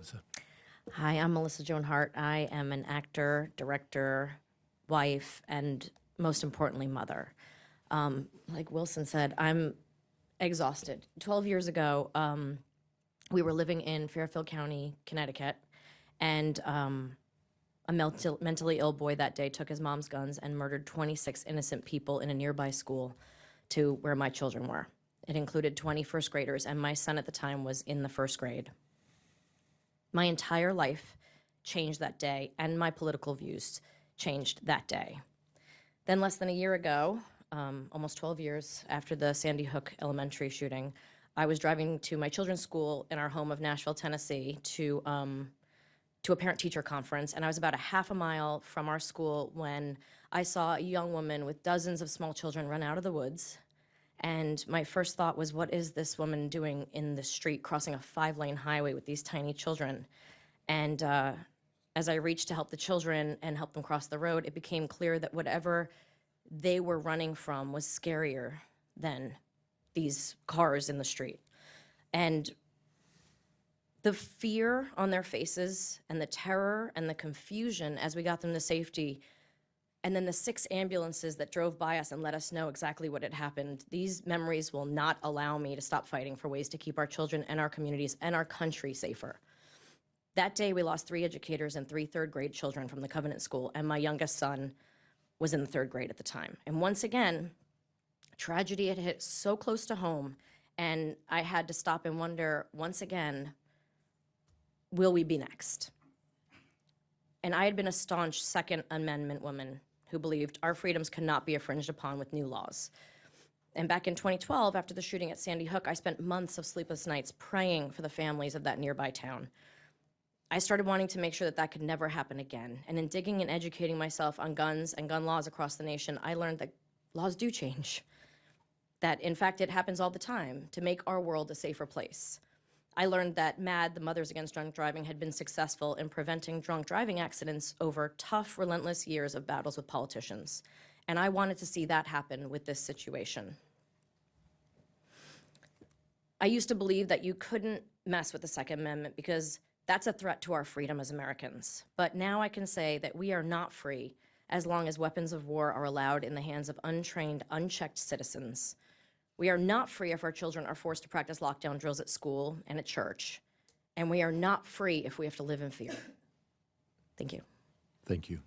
Melissa. Hi, I'm Melissa Joan Hart. I am an actor, director, wife, and most importantly, mother. Like Wilson said, I'm exhausted. 12 years ago, we were living in Fairfield County, Connecticut, and a mentally ill boy that day took his mom's guns and murdered 26 innocent people in a nearby school to where my children were. It included 20 first graders, and my son at the time was in the first grade. My entire life changed that day, and my political views changed that day. Then less than a year ago, almost 12 years after the Sandy Hook Elementary shooting, I was driving to my children's school in our home of Nashville, Tennessee, to a parent-teacher conference, and I was about a half a mile from our school when I saw a young woman with dozens of small children run out of the woods. And my first thought was, what is this woman doing in the street crossing a 5-lane highway with these tiny children? And as I reached to help the children and help them cross the road, it became clear that whatever they were running from was scarier than these cars in the street. And the fear on their faces and the terror and the confusion as we got them to safety, and then the 6 ambulances that drove by us and let us know exactly what had happened, these memories will not allow me to stop fighting for ways to keep our children and our communities and our country safer. That day, we lost 3 educators and 3 third-grade children from the Covenant School, and my youngest son was in the 3rd grade at the time. And once again, tragedy had hit so close to home, and I had to stop and wonder, once again, will we be next? And I had been a staunch Second Amendment woman who believed our freedoms cannot be infringed upon with new laws. And back in 2012, after the shooting at Sandy Hook, I spent months of sleepless nights praying for the families of that nearby town. I started wanting to make sure that that could never happen again. And in digging and educating myself on guns and gun laws across the nation, I learned that laws do change. That, in fact, it happens all the time to make our world a safer place. I learned that MAD, the Mothers Against Drunk Driving, had been successful in preventing drunk driving accidents over tough, relentless years of battles with politicians. And I wanted to see that happen with this situation. I used to believe that you couldn't mess with the Second Amendment because that's a threat to our freedom as Americans. But now I can say that we are not free as long as weapons of war are allowed in the hands of untrained, unchecked citizens. We are not free if our children are forced to practice lockdown drills at school and at church. And we are not free if we have to live in fear. Thank you. Thank you.